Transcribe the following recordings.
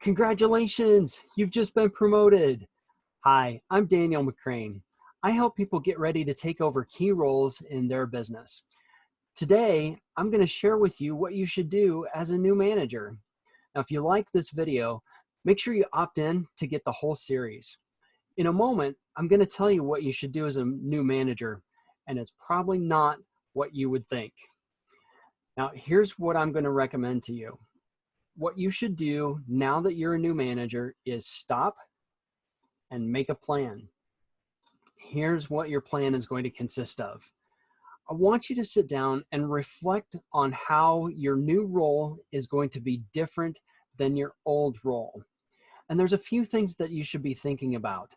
Congratulations, you've just been promoted. Hi, I'm Daniel McCrane. I help people get ready to take over key roles in their business. Today, I'm going to share with you what you should do as a new manager. Now, if you like this video, make sure you opt in to get the whole series. In a moment, I'm going to tell you what you should do as a new manager, and it's probably not what you would think. Now, here's what I'm going to recommend to you. What you should do now that you're a new manager is stop and make a plan. Here's what your plan is going to consist of. I want you to sit down and reflect on how your new role is going to be different than your old role. And there's a few things that you should be thinking about.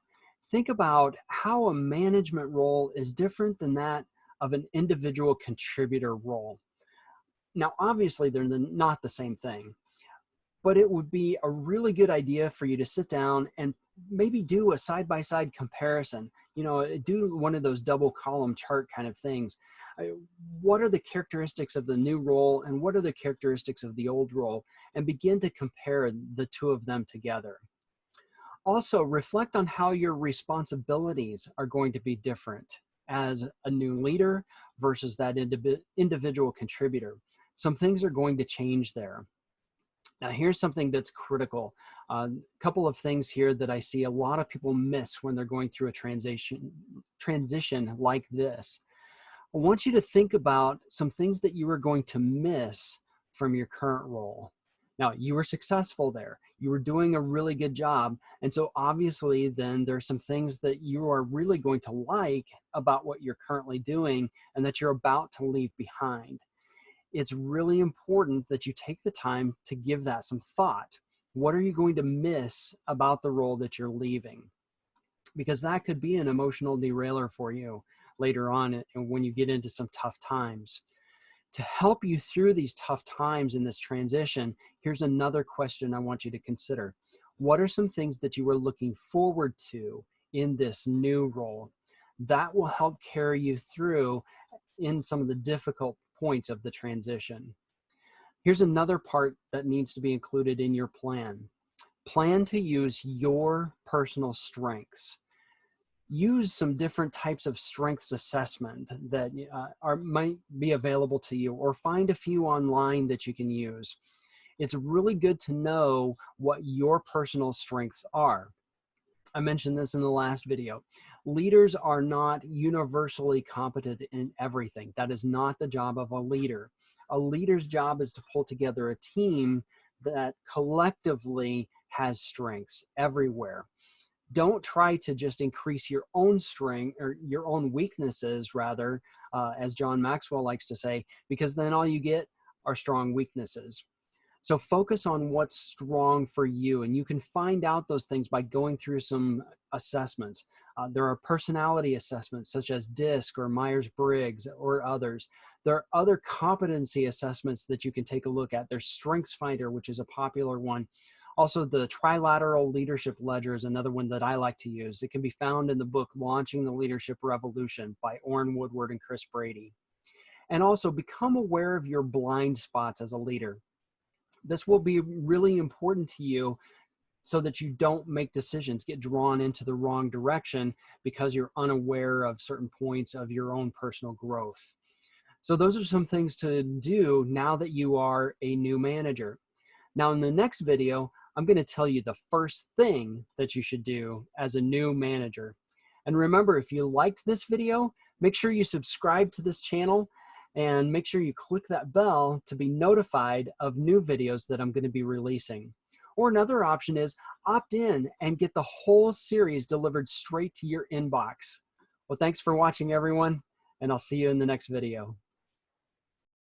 Think about how a management role is different than that of an individual contributor role. Now, obviously, they're not the same thing, but it would be a really good idea for you to sit down and maybe do a side-by-side comparison. You know, do one of those double column chart kind of things. What are the characteristics of the new role and what are the characteristics of the old role, and begin to compare the two of them together. Also, reflect on how your responsibilities are going to be different as a new leader versus that individual contributor. Some things are going to change there. Now, here's something that's critical. A couple of things here that I see a lot of people miss when they're going through a transition like this. I want you to think about some things that you are going to miss from your current role. Now, you were successful there. You were doing a really good job. And so obviously then there's some things that you are really going to like about what you're currently doing and that you're about to leave behind. It's really important that you take the time to give that some thought. What are you going to miss about the role that you're leaving? Because that could be an emotional derailer for you later on and when you get into some tough times. To help you through these tough times in this transition, here's another question I want you to consider. What are some things that you are looking forward to in this new role? That will help carry you through in some of the difficult points of the transition. Here's another part that needs to be included in your plan. Plan to use your personal strengths. Use some different types of strengths assessment that might be available to you, or find a few online that you can use. It's really good to know what your personal strengths are. I mentioned this in the last video. Leaders are not universally competent in everything. That is not the job of a leader. A leader's job is to pull together a team that collectively has strengths everywhere. Don't try to just increase your own strength or your own weaknesses, rather, as John Maxwell likes to say, because then all you get are strong weaknesses. So focus on what's strong for you, and you can find out those things by going through some assessments. There are personality assessments such as DISC or Myers-Briggs or others. There are other competency assessments that you can take a look at. There's StrengthsFinder, which is a popular one. Also, the Trilateral Leadership Ledger is another one that I like to use. It can be found in the book Launching the Leadership Revolution by Orrin Woodward and Chris Brady. And also, become aware of your blind spots as a leader. This will be really important to you so that you don't make decisions, get drawn into the wrong direction because you're unaware of certain points of your own personal growth. So those are some things to do now that you are a new manager. Now in the next video, I'm going to tell you the first thing that you should do as a new manager. And remember, if you liked this video, make sure you subscribe to this channel and make sure you click that bell to be notified of new videos that I'm going to be releasing. Or another option is opt in and get the whole series delivered straight to your inbox. Well, thanks for watching, everyone, and I'll see you in the next video.